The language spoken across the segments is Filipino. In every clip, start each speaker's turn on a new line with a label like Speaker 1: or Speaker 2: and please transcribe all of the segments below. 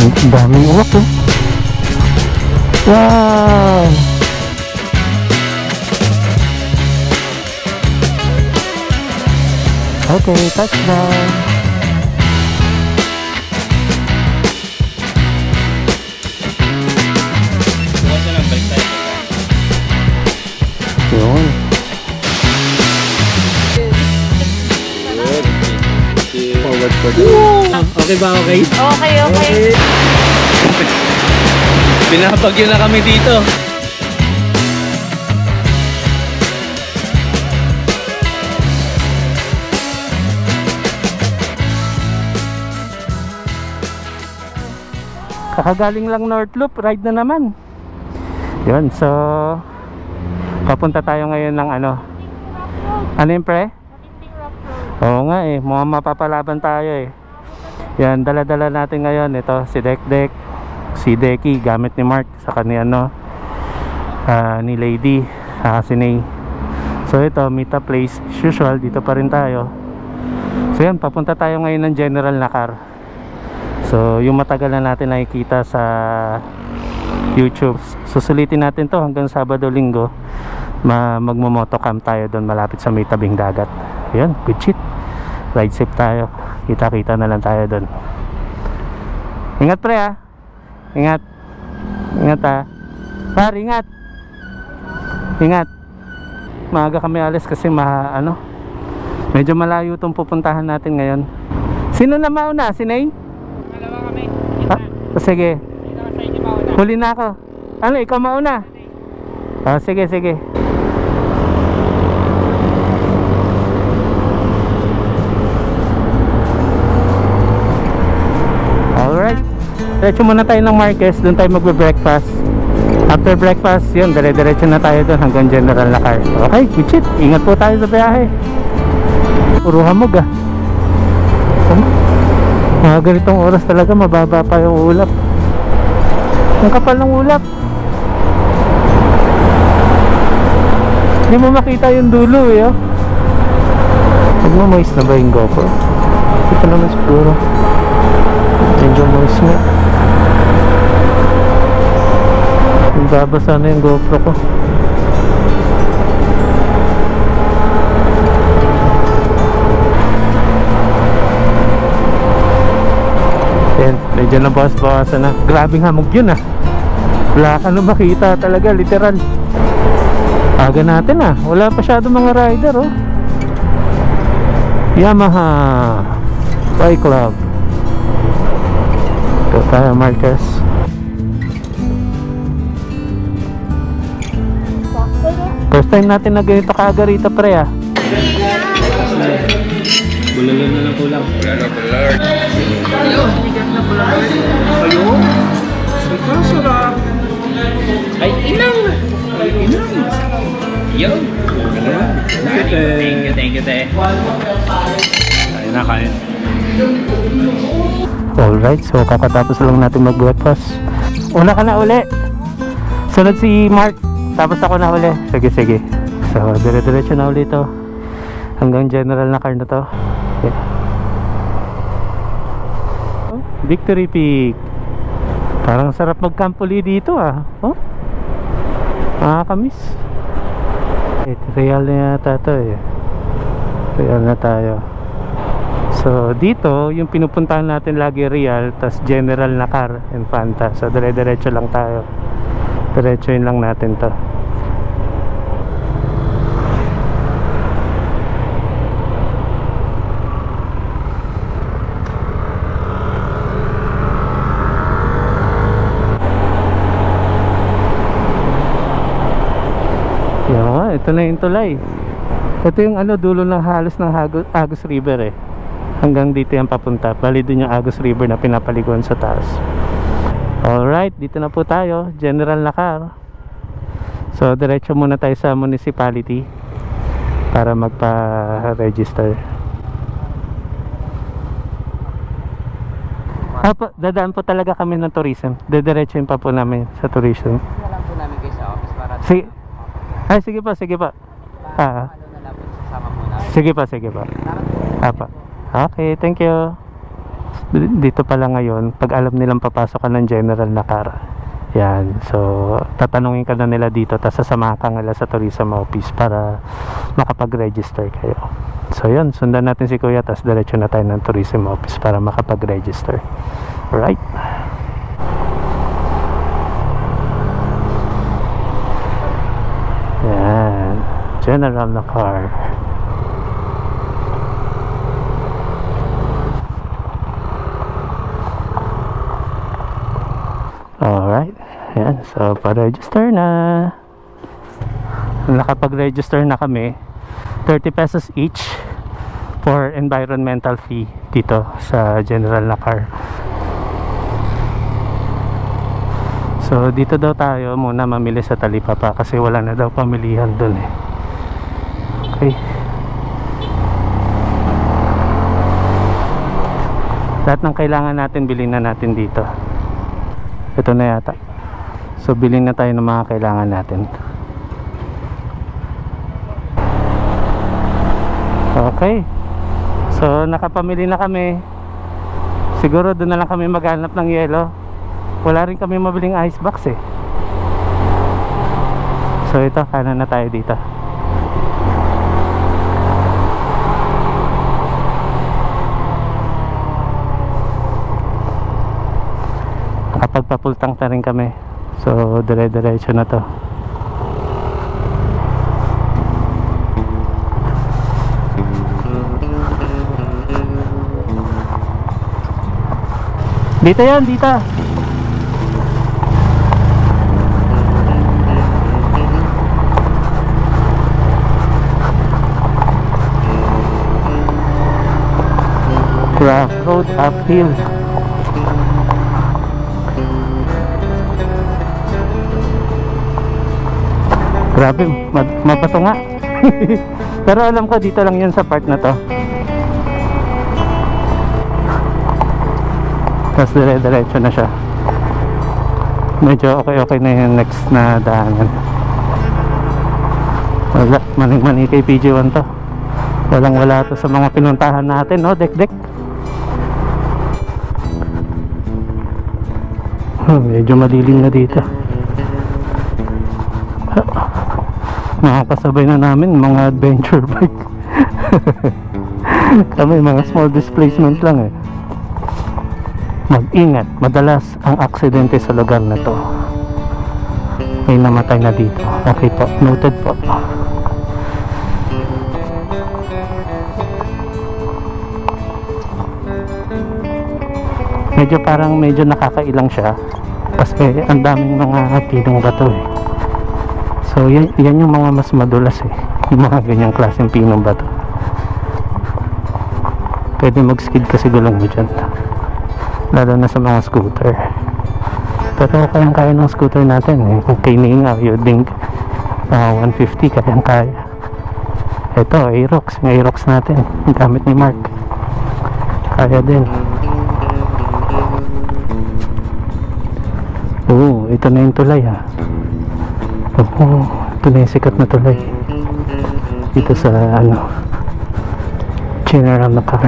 Speaker 1: Ang daming uwak eh. Wow! Okay, touchdown! Yun.
Speaker 2: Forward for the... Okay ba? Okay?
Speaker 3: Okay, okay.
Speaker 2: Pinapagyo na kami dito.
Speaker 1: Kakagaling lang North Loop, ride na naman. Yun, so papunta tayo ngayon ng ano yun pre? Oo nga eh, mga mapapalaban tayo eh. Yan, dala-dala natin ngayon. Ito, si Dekdek, si Deki, gamit ni Mark, sa kanya ni Lady, si Nay. So ito, meet up place, as usual, dito pa rin tayo. So yan, papunta tayo ngayon ng General na car. So yung matagal na natin nakikita sa YouTube, susulitin natin to hanggang Sabado Linggo. Magmo-motocam tayo doon malapit sa may tabing dagat. Yan, good shit. Ride safe tayo. Kita-kita na lang tayo doon. Ingat pre ha. Ingat. Ingat ha. Par, ingat. Ingat. Maaga kami alis kasi medyo malayo itong pupuntahan natin ngayon. Sino na mauna? Si Nay?
Speaker 3: Dalawa kami.
Speaker 1: Sige. Huli na ako. Ano, ikaw mauna? Sige, sige. Alright. Diretso muna tayo ng Marquez. Doon tayo magbe-breakfast. After breakfast, yun, dire-diretso na tayo doon hanggang General na car. Okay, good shit. Ingat po tayo sa biyahe. Puro hamog ah. Mga ganitong oras talaga mababa pa yung ulap. Ang kapal ng ulap. Hindi mo makita yung dulo eh oh. Huwag mo, moist na ba yung GoPro? Hindi pa naman siguro. Medyo moist nga. Babasa na yung GoPro ko. Yan, medyo nabawas-bawasan na. Grabing hamog yun ah. Wala ka na makita talaga, literal. Aga natin ah. Wala pasyado mga rider oh. Yamaha Bike Club. Ito tayo Marquez. First time natin na ganito kaaga rito pre ah.
Speaker 2: Bulalo na lang kulang. Bulalo. Ayun. Ito sarap. Ay inang. Yun. Thank you, te. Kain na, kain.
Speaker 1: Alright, so kakatapos lang natin mag-breakfast. Una ka na uli. Sunod si Mark. Tapos ako na uli. Sige. So, dire-diretso na uli to. Hanggang General na car na to. Yeah. Victory Peak. Parang sarap magkampuli dito ah. Oh? Nakakamiss. Real na yata to eh. Real na tayo. So dito yung pinupuntahan natin lagi Real, tas General na car, Infanta. So dire-diretso lang tayo. Diretsoin lang natin to. Ito na yung tulay. Ito yung dulo ng halos ng Agus River eh. Hanggang dito yung papunta. Bali dun yung Agus River na pinapaliguan sa taas. Alright, dito na po tayo. General na car. So diretso muna tayo sa municipality para magpa-register. Dadaan po talaga kami ng tourism. Diretsoin pa po namin sa tourism.
Speaker 3: Wala po namin kayo sa office para...
Speaker 1: Sige pa.
Speaker 3: Sige pa.
Speaker 1: Okay, thank you. dito pala ngayon, pag alam nilang papasok ka ng general na car, yan, so tatanungin ka na nila dito, tapos sasamahan ka nila sa tourism office para makapag-register kayo. So yun, sundan natin si kuya, tapos diretso na tayo ng tourism office para makapag-register. Alright. Yan, general na car. Alright, yan, so pa-register na. Nakapag-register na kami. 30 pesos each for environmental fee dito sa general na car. So dito daw tayo muna mamili sa Talipapa kasi wala na daw pamilihan dun eh. Okay, lahat ng kailangan natin bilhin na natin dito. Ito na yata. So bilhin na tayo ng mga kailangan natin. Okay, so nakapamili na kami. Siguro doon na lang kami maghanap ng yelo. Wala rin kami mabiling ice box eh. So ito, kanan na tayo dito. Nakapagpapultang na rin kami. So dire-diretso na to. Dito yan, dito. Craft road uphill. Grabe, mabato nga. Pero alam ko dito lang yun sa part na to. Tapos dire-diretso na siya. Medyo okay na yung next na daanan. Wala, maning-mani kay PG1 to. Walang wala to sa mga pinuntahan natin, no? Dek-dek. Medyo madilim na dito. Makakasabay na namin mga adventure bike. Kami mga small displacement lang eh. Mag-ingat, madalas ang aksidente sa lugar na to. May namatay na dito. Okay po, noted po. Medyo nakakailang siya kasi ang daming mga pinong bato eh. So yan yung mga mas madulas eh, yung mga ganyang klaseng pinong bato. Pwede mag-skid kasi gulong mo dyan, lalo na sa mga scooter. Pero kayang-kaya ng scooter natin eh. Kung kininga, Yoding 150, kayang-kaya. Ito, Aerox, yung Aerox natin, yung gamit ni Mark, kaya din. Oo, ito na yung tulay ha. Oo, ito na yung sikat na tulay dito sa general na car.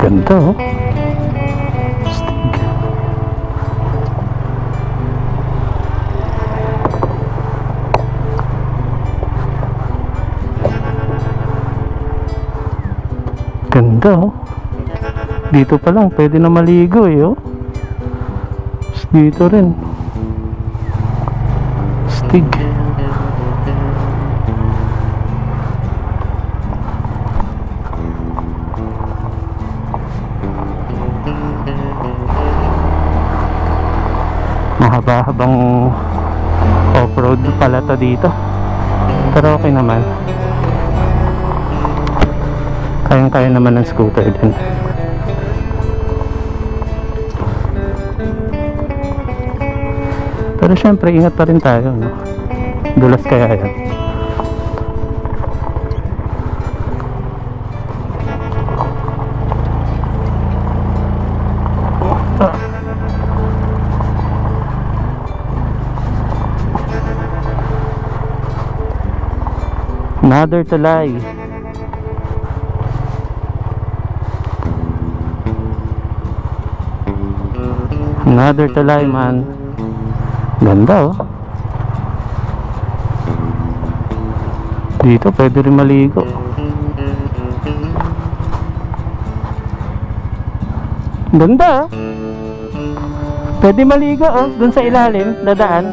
Speaker 1: Ganda oh. Stig. Ganda oh. Dito pa lang pwede na maligo eh oh. Dito rin Stig. Mahaba-habang off-road pala to dito, pero okay naman, kayang-kaya naman ng scooter din. Pero syempre ingat pa rin tayo, no? Dulas kaya yan. Another tulay. Another tulay, man. Ganda, oh. Dito pwede rin maligo. Ganda, oh. Pwede maligo, oh. Dun sa ilalim, dadaan.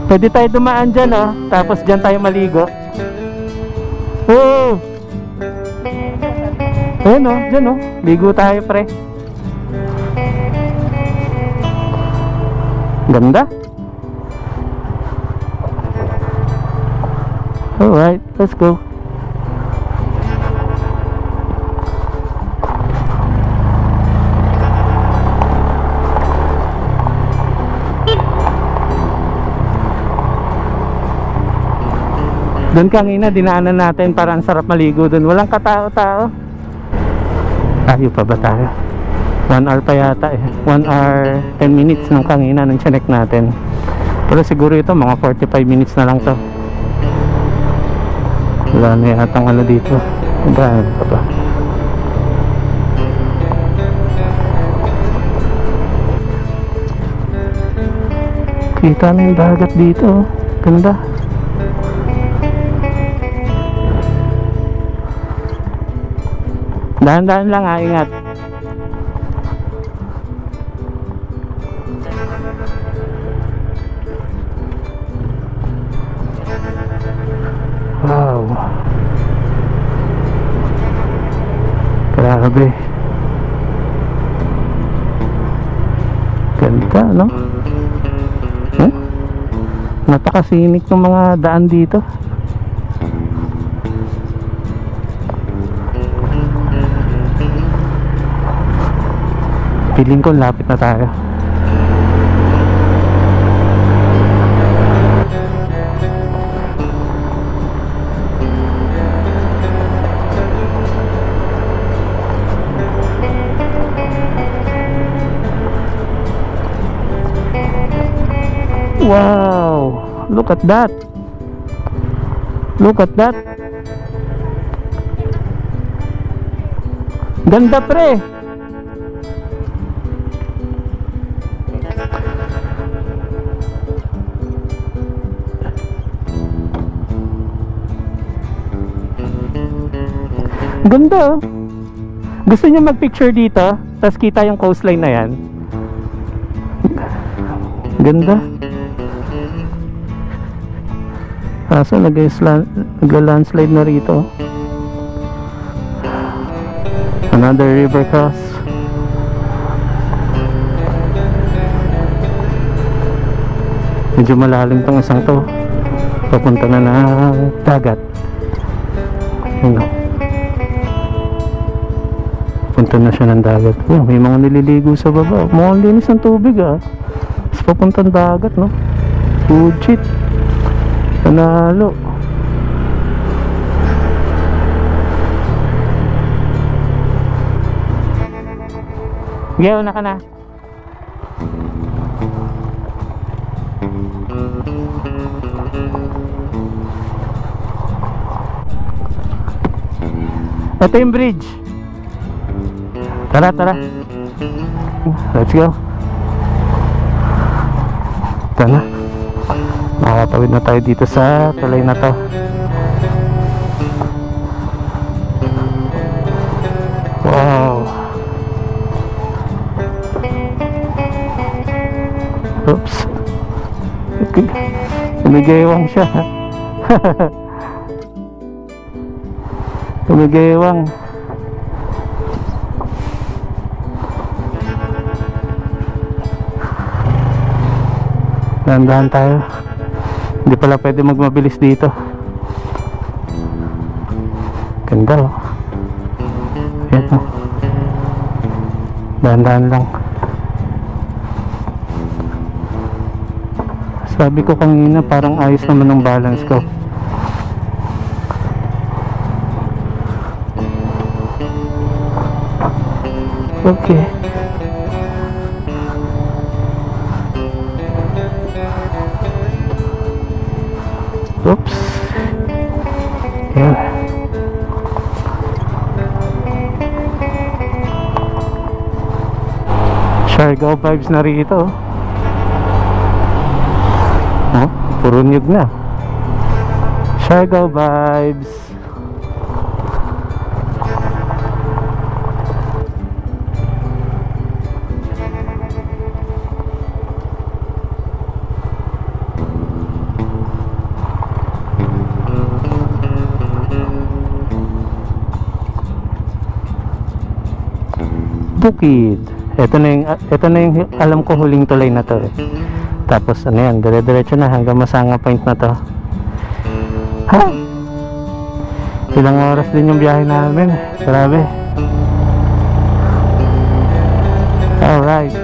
Speaker 1: Pwede tayo dumaan dyan, oh. Tapos dyan tayo maligo. Oh! Ayun, oh. Dyan, oh. Ligo tayo, pre. Ganda. Alright, let's go. Doon kanina dinaanan natin, parang sarap maligo doon. Walang katao-tao. Tayo pa ba tayo? 1 hour pa yata eh. 1 hour 10 minutes nung kanina nung chinek natin. Pero siguro ito mga 45 minutes na lang to. Wala na yatang ano dito. Daan pa ba? Kita na yung dagat dito. Ganda. Dahan-dahan lang ha, ingat. Wow. Grabe. Ganda, no? Napakasinik ng mga daan dito. Feeling ko lapit na tayo. Wow! Look at that! Look at that! Ganda, pre! Ganda, oh. Gusto niyo mag-picture dito, tapos kita yung coastline na yan. Ganda. Kaso nagla-landslide na rito. Another river cross. Medyo malalim tong isang to. Papunta na ng dagat. Ano? Punta na siya ng dagat. Oh, may mga nililigo sa baba. Mukhang linis ng tubig, ah. Tapos papunta ng dagat, no? Legit. Panalo. Gaya, una ka na. Ito yung bridge. Tara, tara. Let's go. Ito na. Makakatawid na tayo dito sa tulay na to. Wow. Oops. Okay. Tumigewang siya. Tumigewang. Dahan-dahan tayo. Hindi pala pwede magmabilis dito. Ganda, oh. Ayan, oh. Dahan-dahan lang. Sabi ko kanina parang ayos naman ang balance ko. Okay. Oops. Siargao vibes na rito. Oh, puro nyug na. Siargao vibes. Bukid. Ito na yung alam ko huling tulay na to eh. Tapos ano yan, dire-diretso na hanggang Masanga Point na to. Ha? Ilang oras din yung biyahe namin. Grabe. Alright.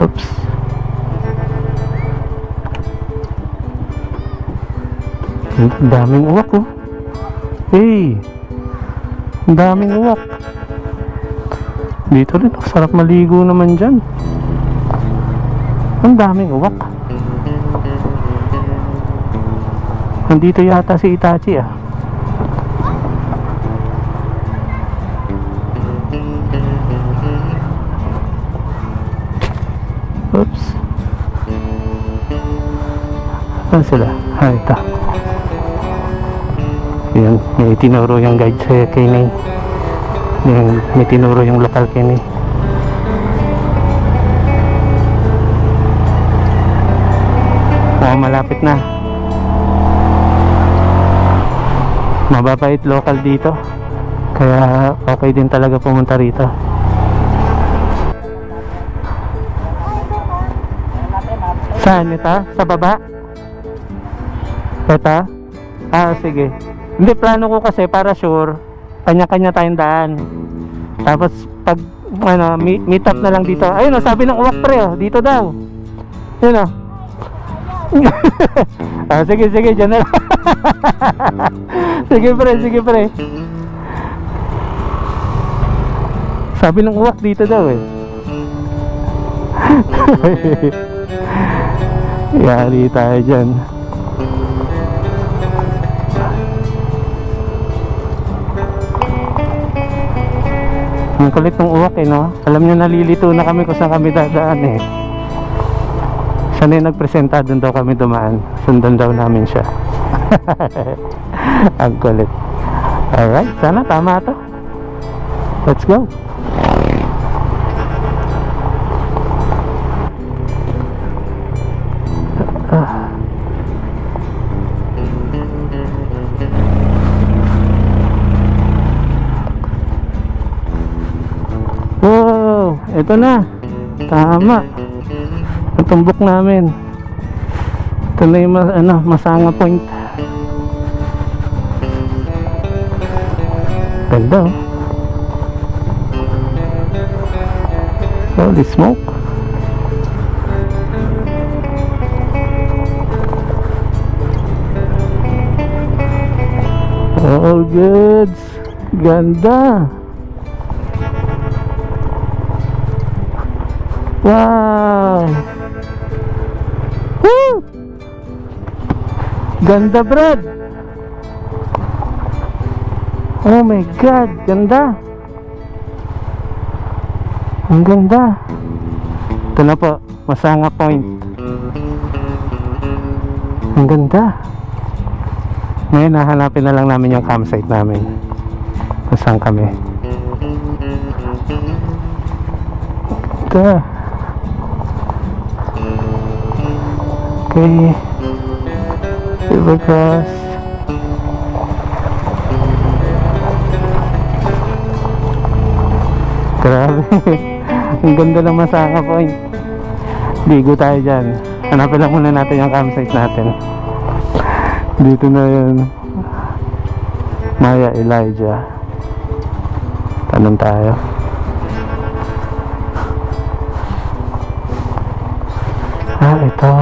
Speaker 1: Oops. Ang daming uwak oh. Hey, ang daming uwak. Dito rin, sarap maligo naman dyan. Ang daming uwak. Nandito yata si Itachi ah. Oops. Saan sila? Ah, ito. Yan, may tinuro yung guide sa Kenny. May tinuro yung local Kenny. Oh, malapit na. Mababait local dito. Kaya okay din talaga pumunta rito. Saan ito? Sa baba? Ito? Ah, sige. Hindi, plano ko kasi para sure kanya-kanya tayong daan. Tapos pag ano, meet up na lang dito. Ayun oh, sabi ng uwak pre oh, dito daw. Ayun oh. Ah, sige, dyan na lang. Sige pre. Sabi ng uwak dito daw eh. Yari tayo dyan. Ang kulit ng uwak eh no. Alam nyo, nalilito na kami kung saan kami dadaan eh. Siya na yung nagpresenta, doon daw kami dumaan. Sundan daw namin siya. Ang kulit. Alright, sana tama to. Let's go. Wow, ito na. Tama. Ang tumbok namin. Ito na yung Masanga Point. Ganda oh. Holy smoke. All goods. Ganda. Wow. Woo! Ganda Brad. Oh my god, ganda. Ang ganda. Ito na po, Masanga Point. Ang ganda. Ngayon nahanapin na lang namin yung campsite namin. Kung saan kami. Ito. Okay. River cross. Grabe. Ang ganda ng Masanga Point. Ligo tayo dyan. Hanapin lang muna natin yung campsite natin. Dito na yun. Maya Elijah. Tanong tayo. Ah, ito.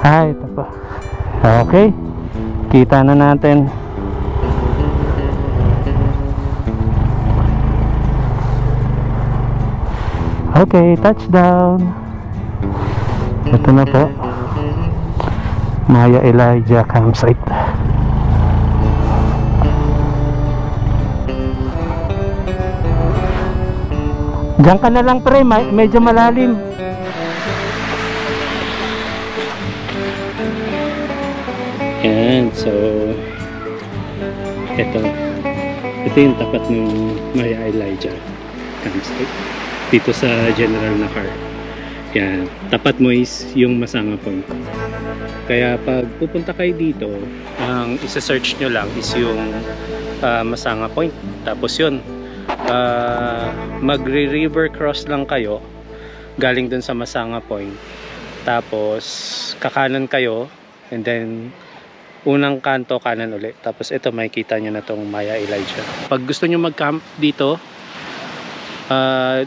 Speaker 1: Ah, ito pa. Okay. Kita na natin. Okay, touchdown. Ito na po. Maya Elijah campsite. Diyan ka na lang pre, medyo malalim. Yan, so ito yung tapat ng Maya Elijah campsite dito sa General Nakar. Yan, tapat mo is yung Masanga Point. Kaya pag pupunta kayo dito, ang isa-search nyo lang is yung Masanga Point. Tapos yun, magre-river cross lang kayo galing dun sa Masanga Point. Tapos kakanan kayo and then unang kanto kanan ulit. Tapos ito makikita nyo na tong Maya Elijah. Pag gusto nyo mag-camp dito,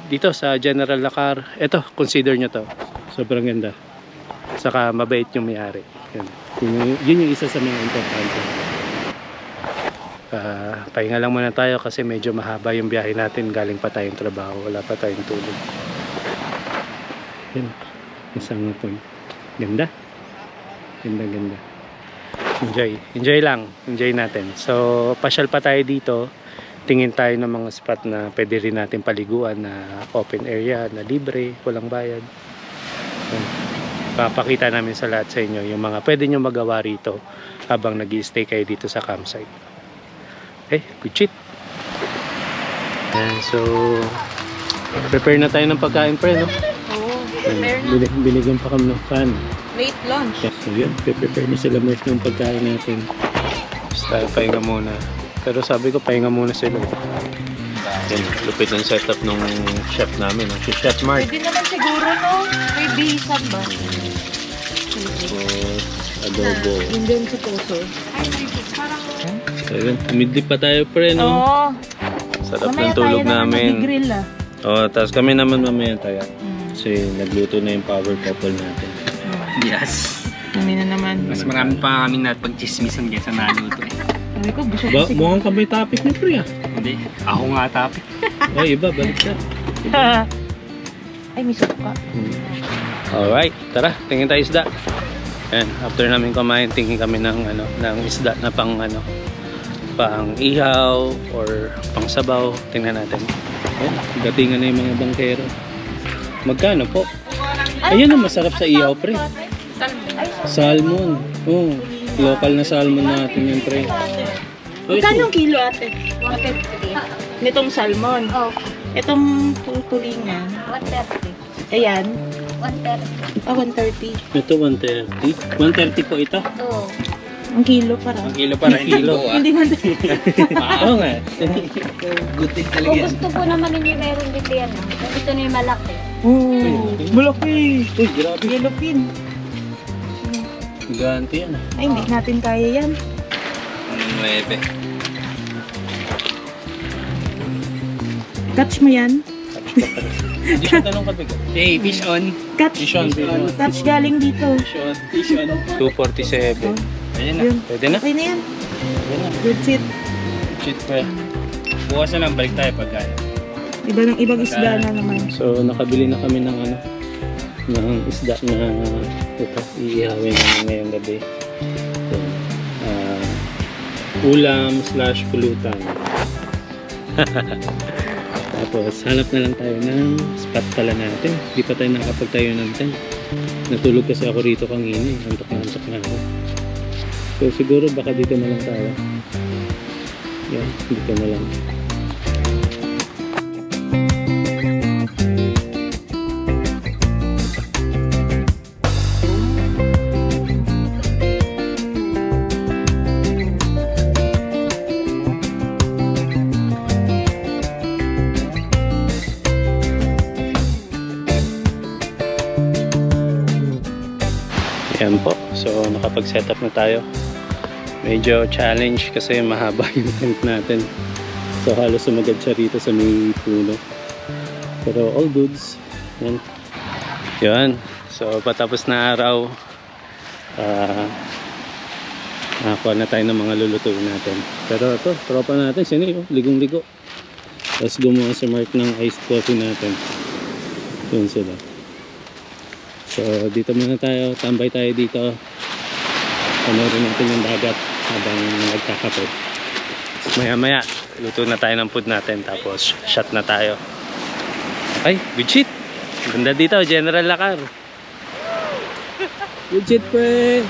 Speaker 1: dito sa General Nakar, ito, consider nyo to. Sobrang ganda. Saka mabait yung may-ari. Yun yung isa sa mga importante. Pahinga lang muna tayo kasi medyo mahaba yung biyahe natin. Galing pa tayong trabaho, wala pa tayong tulog. Yan, isang point. Ganda. Ganda. Enjoy lang. Enjoy natin. So, pasyal pa tayo dito. Tingin tayo ng mga spot na pwede rin natin paliguan na open area, na libre, walang bayad. Papakita namin sa lahat sa inyo yung mga pwede nyo magawa rito habang nag-i-stay kayo dito sa campsite. Okay, good shit. And so, prepare na tayo ng pagkain pre, no?
Speaker 3: Oo, prepare na.
Speaker 1: Binigyan pa kami ng fan.
Speaker 3: Late lunch.
Speaker 1: So yun, prepare na sila Mert yung pagkain natin. Basta pahinga muna. Pero sabi ko pahinga muna sila. Yan, lupit ng setup ng chef namin. Si Chef Mark.
Speaker 3: Pwede naman siguro, no? May bihisan ba?
Speaker 1: Adobo.
Speaker 3: Yun din sa puso.
Speaker 1: So yun, midlip pa tayo pre, no?
Speaker 3: Oo.
Speaker 1: Sarap ng tulog namin.
Speaker 3: Mag-grill ah.
Speaker 1: Tapos kami naman mamaya tayo. Kasi nagluto na yung power couple natin.
Speaker 2: Yes.
Speaker 3: Kami na naman.
Speaker 2: Mas marami pa kami na pag-chismisan kaysa naluto eh.
Speaker 3: Sabi ko, gusto
Speaker 1: Ba,
Speaker 3: ko
Speaker 1: mukhang kami topic ni pre ah.
Speaker 2: Hindi. Ako nga topic.
Speaker 1: Ay, iba, balik ka.
Speaker 3: Ay, may suka.
Speaker 1: Alright, tara, tingin tayo isda. Yan, after namin kumain, tingin kami ng isda na pang pang ihaw or pang sabaw. Tingnan natin. Yan, datingan na yung mga bangkero. Magkano po? Ayun ang masarap sa ihaw, pre. Salmon. Oh, local na salmon natin yan, pre.
Speaker 3: Magkano yung kilo ate? 150. Nitong salmon. Oh. Itong tulingan. 130. Ayan. 130. Ah, 130.
Speaker 1: Ito, 130. 130 po ito.
Speaker 3: Oo. Ang kilo para.
Speaker 2: Ang kilo para kilo.
Speaker 3: Hindi 130.
Speaker 1: Oo nga.
Speaker 2: Good thing talaga
Speaker 4: Kung
Speaker 2: yan.
Speaker 4: gusto po naman ninyo meron dito yan. Kung ito na yung malaki.
Speaker 3: Malaki.
Speaker 1: Uy, grabe.
Speaker 3: Yellow pin.
Speaker 1: Gigante yan.
Speaker 3: Ay, hindi natin kaya yan.
Speaker 2: 9.
Speaker 3: Catch mo yan.
Speaker 1: Hindi siya tanong kabigat.
Speaker 2: Hey, fish on.
Speaker 3: Catch.
Speaker 1: Fish on.
Speaker 3: Catch galing dito.
Speaker 2: Fish on.
Speaker 1: 247.
Speaker 2: Ayan na.
Speaker 3: Yun.
Speaker 1: Pwede na?
Speaker 3: Okay na yan.
Speaker 1: Pwede na.
Speaker 3: Good shit.
Speaker 1: Shit pre.
Speaker 2: Bukas na lang, balik tayo pagkain.
Speaker 3: Ibang isda na naman.
Speaker 1: So nakabili na kami ng ng isda na ito iihawin namin ngayong gabi. So, ulam / pulutan. Tapos hanap na lang tayo ng spot pala natin. Hindi pa tayo nakapagtayo ng tent. Natulog kasi ako rito kanina eh. Antok na ako. So siguro baka dito na lang tayo. Yan, dito na lang. Yan po. So nakapag-setup na tayo. Medyo challenge kasi mahaba yung tent natin. So halos sumagad siya rito sa may puno. Pero all goods. Yan. Yan. So patapos na araw, nakakuha na tayo ng mga lulutuin natin. Pero ito, tropa natin, sino yun? Ligong-ligo. Tapos gumawa si Mark ng iced coffee natin. Yun sila. So dito muna tayo, tambay tayo dito. Panoorin natin yung dagat habang nagkakape. Maya maya, luto na tayo ng food natin tapos shot na tayo. Ay, good shit! Ganda dito, General Lakar. Good shit, pre!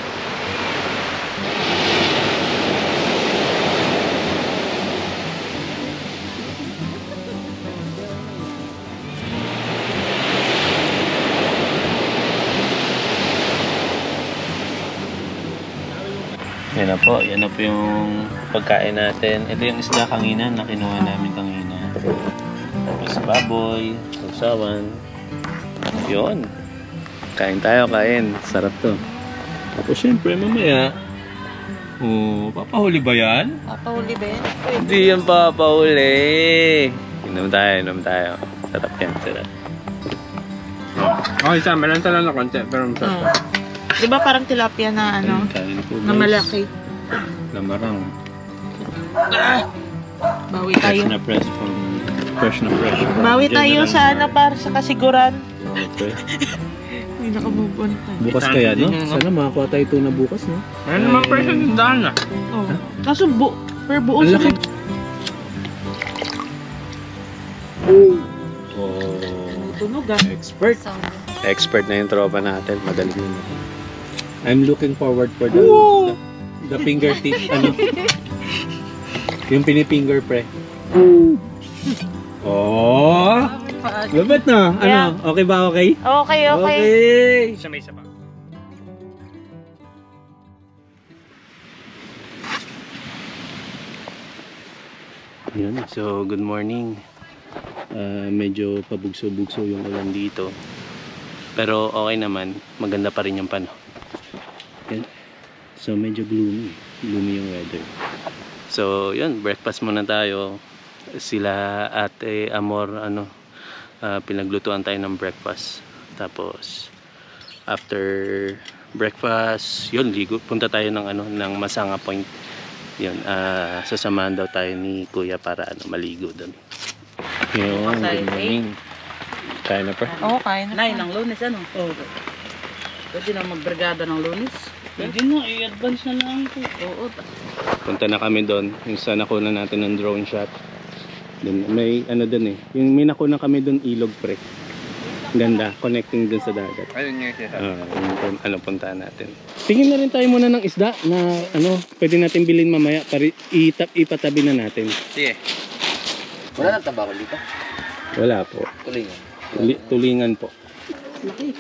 Speaker 1: Yan na po yung pagkain natin. Ito yung isda kanginan na kinuha namin kanina. Tapos baboy, sausawan. Yun. Kain tayo, kain. Sarap to. Tapos syempre mamaya, papahuli ba yan?
Speaker 3: Papahuli ba yan?
Speaker 1: Hindi yan papahuli. Inom tayo. Sarap yan, sarap.
Speaker 2: Okay, sama lang na konti, pero masarap.
Speaker 3: Di ba parang tilapia na ano?
Speaker 1: Kain po,
Speaker 3: Na
Speaker 1: guys.
Speaker 3: malaki.
Speaker 1: Lamarang.
Speaker 3: Bawi tayo.
Speaker 1: Fresh na fresh.
Speaker 3: Bawi tayo sa ano para sa kasiguran.
Speaker 1: Okay.
Speaker 3: Hindi nakamove on pa.
Speaker 1: Bukas kaya, no? Sana makakuha tayo ito na bukas, no?
Speaker 2: Ano naman presyo yung daan na?
Speaker 3: Oh. Kaso per buo
Speaker 1: Ang
Speaker 3: sa
Speaker 1: laki.
Speaker 3: tunog ah.
Speaker 1: Expert na yung tropa natin. Magaling yun. I'm looking forward for the fingertip, ano? Yung pinifinger pre. Oh! Labat na! Ano?
Speaker 3: Yeah.
Speaker 1: Okay ba? Okay?
Speaker 3: Okay.
Speaker 2: Isa may isa pa.
Speaker 1: Yun. So, good morning. Medyo pabugso-bugso yung ulan dito. Pero okay naman. Maganda pa rin yung panahon. Yan. So, medyo gloomy. Gloomy yung weather. So, yun. Breakfast muna tayo. Sila Ate Amor, pinaglutuan tayo ng breakfast. Tapos, after breakfast, yun, ligo. Punta tayo ng Masanga Point. Yun, sasamahan daw tayo ni Kuya para maligo doon. Yun, good morning. Kaya na pa?
Speaker 3: Oo, kain na.
Speaker 5: Nay, ng Lunes ano? Oo. Pwede na magbrigada ng Lunes? Pwede na, i-advance na lang ito. Oo.
Speaker 1: Punta na kami doon. Yung sa nakuna natin ng drone shot. Dun, may doon eh. Yung may nakuna kami doon ilog pre. Ganda, connecting dun sa dagat.
Speaker 2: Ayun nga siya.
Speaker 1: Puntahan natin. Tingin na rin tayo muna ng isda na pwede natin bilhin mamaya para ipatabi na natin.
Speaker 2: Sige. Wala nang tabako dito?
Speaker 1: Wala po.
Speaker 2: Tulingan.
Speaker 1: Tulingan po.
Speaker 3: Laki.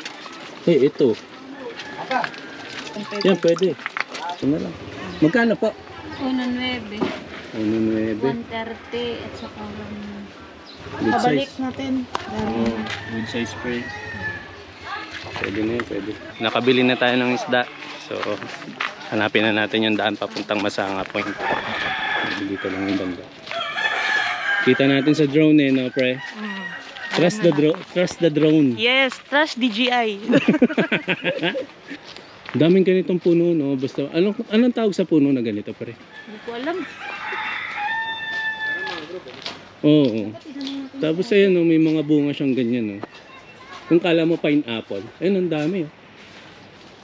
Speaker 1: Ito. Yan, pwede. Ito na lang. Magkano po?
Speaker 4: 1.9.
Speaker 1: 1.9.
Speaker 4: 1.30 at saka
Speaker 1: Good
Speaker 3: Pabalik
Speaker 1: size.
Speaker 3: natin.
Speaker 1: Good size spray. Pwede na yun, pwede. Nakabili na tayo ng isda. So, hanapin na natin yung daan papuntang Masanga Point. Dito lang yung banda. Kita natin sa drone no, pre? Trust the drone.
Speaker 3: Yes, trust DJI.
Speaker 1: Daming ganitong puno, no? Basta, anong tawag sa puno na ganito, pre?
Speaker 4: hindi ko alam.
Speaker 1: Oo. Tapos ayan, no, may mga bunga siyang ganyan, no? Kung kala mo pineapple, ayun, ang dami.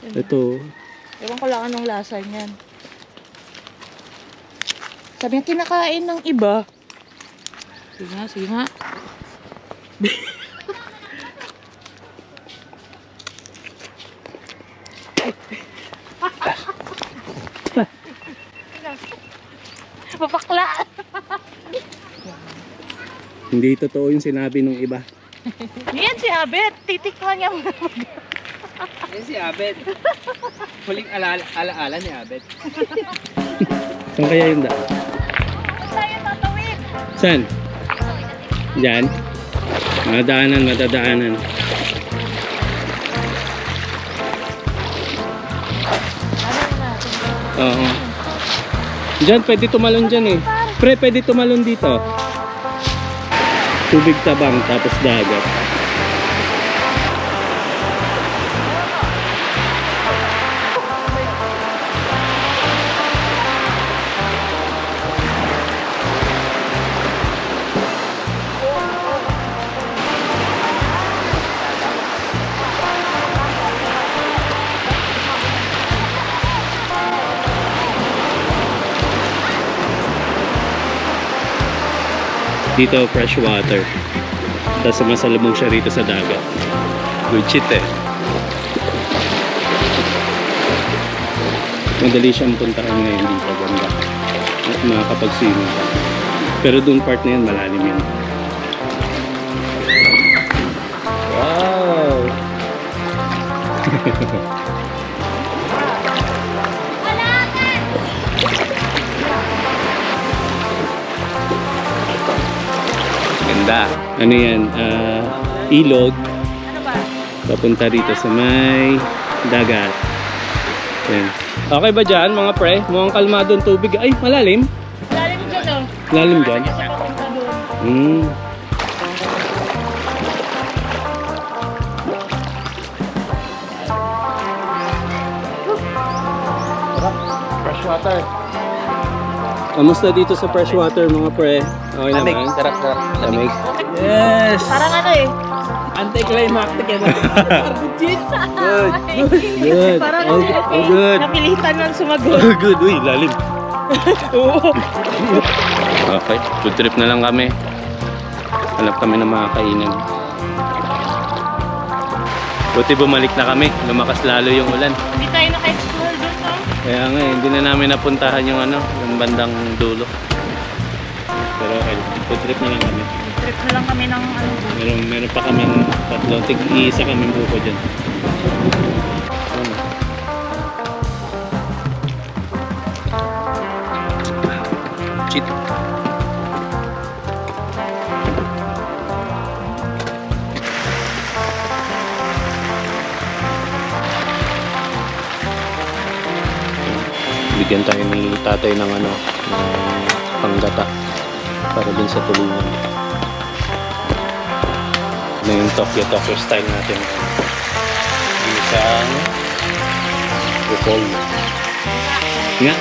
Speaker 1: Oh. Ito.
Speaker 3: Ewan ko lang anong lasa niyan. Sabi niya, kinakain ng iba. Sige nga. Papakla.
Speaker 1: Hindi totoo yung sinabi nung iba.
Speaker 3: Yan si Abet. Titikman niya.
Speaker 2: Yan si Abed. Huling alaala ni Abed.
Speaker 1: Saan kaya yung daan?
Speaker 3: Tayo tatawid.
Speaker 1: Saan? Diyan? Matadaanan. Oo. Diyan, pwede tumalon dyan eh. Pre, pwede tumalon dito. Tubig tabang, tapos dagat. Dito fresh water. Tapos masalubong siya rito sa dagat. Good shit eh. Madali siyang puntahan ngayon dito, ganda. At makakapag-swimming ka. Pero dun part na yun, malalim yan. Wow! Ganda. Ano yan? Ilog.
Speaker 3: Ano ba?
Speaker 1: Papunta rito sa may dagat. Yan. Okay ba dyan mga pre? Mukhang kalmado ang tubig. Ay, malalim.
Speaker 3: Lalim dyan oh.
Speaker 1: Lalim dyan.
Speaker 3: Kasi papunta doon.
Speaker 1: Hmm.
Speaker 2: Fresh water.
Speaker 1: Kamusta dito sa freshwater mga pre? Okay naman?
Speaker 2: Sarap.
Speaker 1: Lamig.
Speaker 2: Yes!
Speaker 3: Parang ano eh.
Speaker 2: Anticlimactic yan.
Speaker 1: Good. Good.
Speaker 3: Parang
Speaker 1: Oh, good.
Speaker 3: napilitan ng sumagot.
Speaker 1: Oh, good. Uy, lalim.
Speaker 3: Oo.
Speaker 1: Okay. Good trip na lang kami. Hanap kami ng mga kainan. Buti bumalik na kami. Lumakas lalo yung ulan.
Speaker 3: Hindi tayo naka-explore doon no?
Speaker 1: Kaya nga hindi na namin napuntahan yung yung bandang dulo. Pero okay, food trip na lang kami.
Speaker 3: Trip na lang kami ng ano doon.
Speaker 1: Meron pa kami tatlo, isa kami buko dyan. Cheat. Bigyan tayo ni tatay ng ng panggata para dun sa tulungan. Na yung Tokyo style natin. Isang bukol. Nga.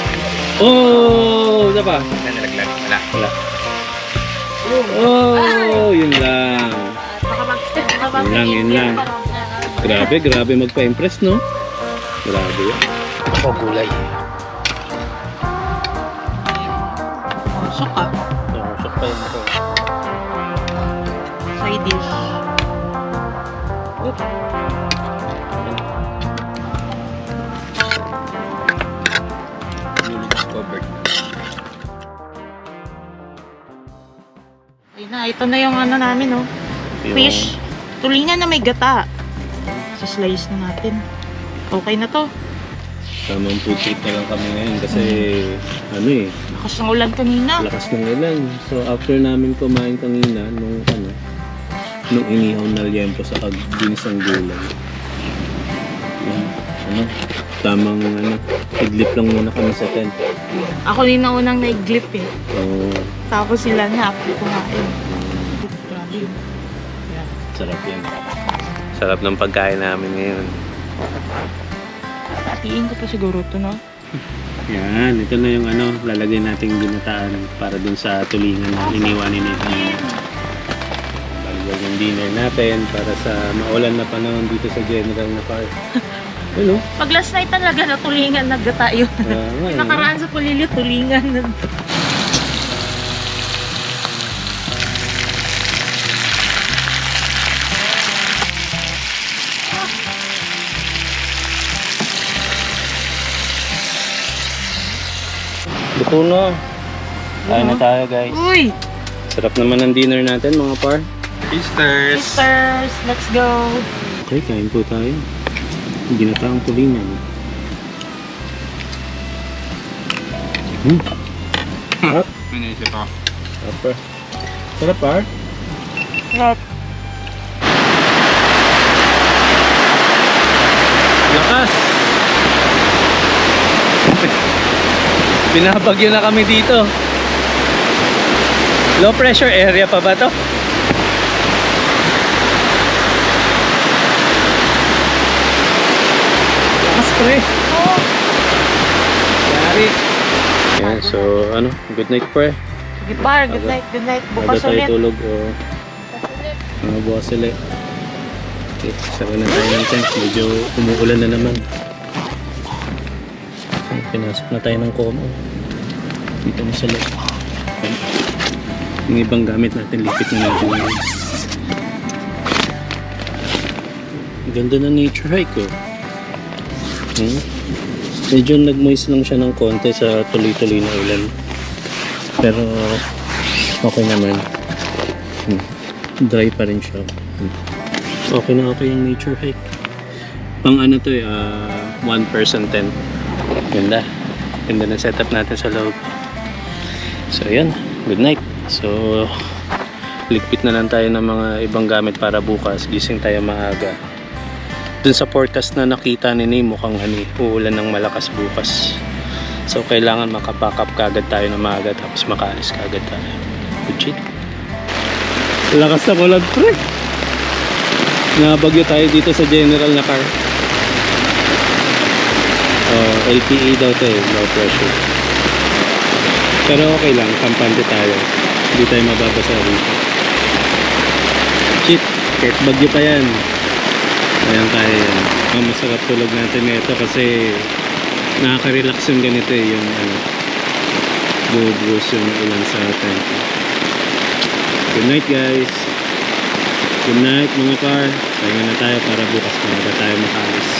Speaker 1: Oh! Isa pa?
Speaker 2: Nalaglag.
Speaker 1: Wala. Oh! Yun lang. Yun lang. Grabe magpa-impress, no? Grabe yun.
Speaker 2: Ako gulay.
Speaker 3: Suka.
Speaker 1: Nakusok pa yun ito.
Speaker 3: Side dish.
Speaker 2: Newly discovered.
Speaker 3: Ayun na, ito na yung ano namin oh.
Speaker 1: Yung-
Speaker 3: Fish. Tulingan na may gata. Slice na natin. Okay na to.
Speaker 1: Tamang food trip na lang kami ngayon kasi
Speaker 3: Lakas ng ulan kanina.
Speaker 1: lakas ng ulan. So after namin kumain kanina nung inihaw na liempo sa ginisang gulay. Tamang idlip lang muna kami sa tent.
Speaker 3: Ako din na unang naiglip eh.
Speaker 1: So
Speaker 3: Tapos sila na ako kumain. Grabe.
Speaker 1: sarap yan. Sarap ng pagkain namin ngayon.
Speaker 3: Tiin ko pa siguro ito no?
Speaker 1: Yan, ito na yung lalagay nating ginataan para dun sa tulingan na iniwanin natin. Bagay yung dinner natin para sa maulan na panahon dito sa General na Park. Ano?
Speaker 3: Pag last night talaga na tulingan naggata yun. Nakaraan sa Pulilio tulingan.
Speaker 1: Luto na. Kain na tayo guys.
Speaker 3: Uy!
Speaker 1: Sarap naman ang dinner natin mga par.
Speaker 2: Sisters!
Speaker 3: Sisters, let's go!
Speaker 1: Okay, kain po tayo. Ginataang tulingan. Sarap.
Speaker 2: Finish ito.
Speaker 1: Sarap par. Sarap par.
Speaker 3: Sarap.
Speaker 1: Lakas! Binabagyo na kami dito. Low pressure area pa ba to? Lakas pre. Yari. Yan, so good night pre.
Speaker 3: Good bar, good night, good night. Bukas
Speaker 1: Ada tayo
Speaker 3: ulit.
Speaker 1: tulog o bukas ulit. Okay, sara na tayo ng tent. Medyo umuulan na naman. Okay, pinasok na tayo ng komo. Dito na sa loob. Yung ibang gamit natin, lipit na natin yun. Ganda ng nature hike oh. Medyo nag-moist lang siya ng konti sa tuloy-tuloy na ulan. Pero okay naman. Dry pa rin siya. Okay na okay yung nature hike. Pang ano to 1% tent. Ganda. Ganda na setup natin sa loob. So ayan, good night. So ligpit na lang tayo ng mga ibang gamit para bukas. Gising tayo maaga. Dun sa forecast na nakita ni Nay, mukhang uulan ng malakas bukas. So kailangan makapack up kagad tayo na maaga tapos makaalis kagad tayo. Legit. Lakas na ulan pre. Nabagyo tayo dito sa general na car. LPA daw to low pressure. Pero okay lang, kampante tayo. Hindi tayo mababasa dito. Shit, kahit bagyo pa yan. Ayan tayo yan. Masarap tulog natin nito kasi nakaka-relax yung ganito yung bubuhos yung ulan sa atin. Good night guys. Good night mga car. Pahinga na tayo para bukas maaga tayo makaalis.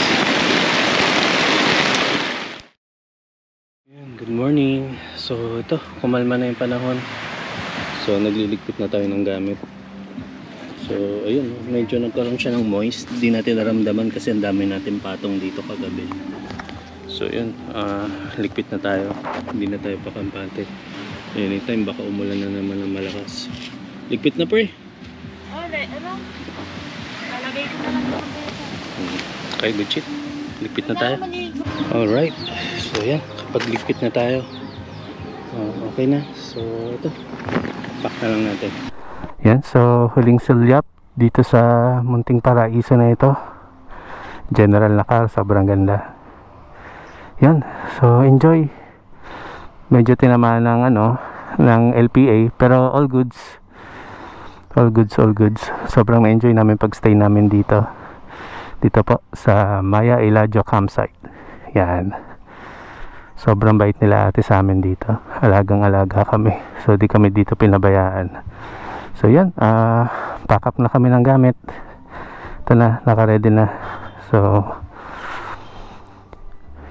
Speaker 1: Good morning. So ito, kumalma na yung panahon. So nagliligpit na tayo ng gamit. So ayun, medyo nagkaroon siya ng moist. Hindi natin naramdaman kasi ang dami natin patong dito kagabi. So yun, ligpit na tayo. Hindi na tayo pakampante. Anytime baka umulan na naman ng malakas. Ligpit na pre.
Speaker 3: Alright, lalagay ko na lang ito.
Speaker 1: Okay, good shit. Ligpit na tayo. Alright. So yan, kapag ligpit na tayo, okay na. So ito, pack na lang natin. Yan, so huling sulyap dito sa munting paraiso na ito. General na car, sobrang ganda. Yan, so enjoy. Medyo tinamaan ng ng LPA, pero all goods. All goods, all goods. Sobrang na-enjoy namin pag-stay namin dito. Dito po sa Maya Eladio Campsite. Yan. Sobrang bait nila ate sa amin dito. Alagang-alaga kami. So di kami dito pinabayaan. So yan, pack up na kami ng gamit. Ito na, naka-ready na. So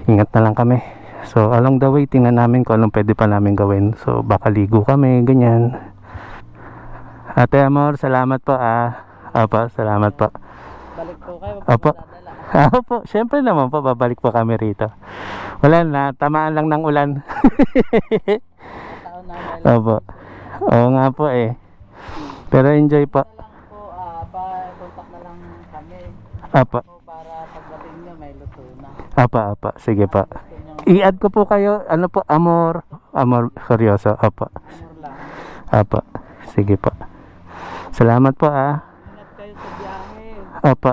Speaker 1: ingat na lang kami. So along the way, tingnan namin kung anong pwede pa namin gawin. So baka ligo kami, ganyan. Ate Amor, salamat po Opo, salamat po.
Speaker 5: Balik po kayo.
Speaker 1: Opo. Opo, syempre naman po, babalik po kami rito. Wala na, tamaan lang ng ulan. Opo. Oo nga po eh. Pero enjoy po.
Speaker 5: Contact na lang kami.
Speaker 1: Opo.
Speaker 5: Para pagdating nyo may luto na.
Speaker 1: Opo. Sige po. I-add ko po kayo, po, Amor Seryoso. Opo. Opo. Sige po. Salamat po
Speaker 5: Ingat kayo sa biyahe.
Speaker 1: Opo.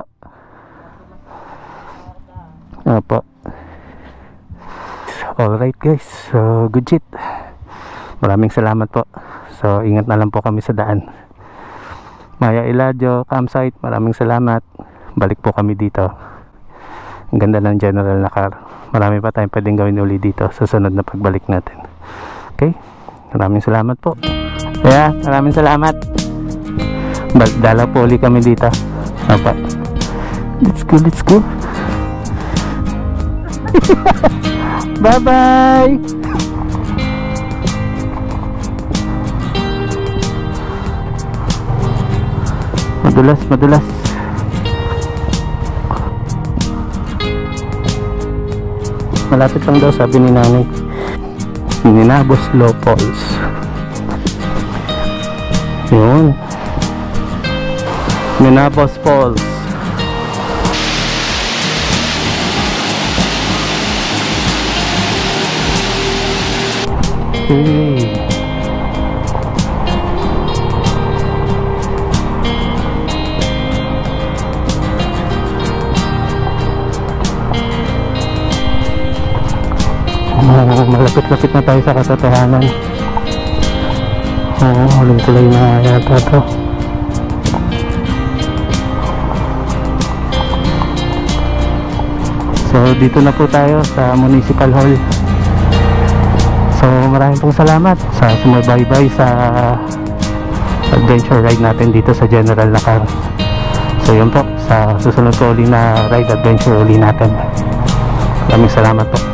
Speaker 1: Opo. Alright guys, so good shit. Maraming salamat po. So ingat na lang po kami sa daan. Maya Eladio Campsite, maraming salamat. Balik po kami dito. Ang ganda ng general na car. Marami pa tayong pwedeng gawin uli dito sa sunod na pagbalik natin. Okay, maraming salamat po. Kaya maraming salamat. Dala po uli kami dito. Apa. Let's go. Bye bye. Madulas. Malapit lang daw, sabi ni nanay. Ninabos Low Falls. Yun. Ninabos Falls. Malapit-lapit na tayo sa katotohanan. Huling kulay na yata to. So dito na po tayo sa Municipal Hall. So maraming pong salamat sa sumubaybay sa adventure ride natin dito sa General Nakar. So yun po, sa susunod ko uli na ride adventure uli natin. Maraming salamat po.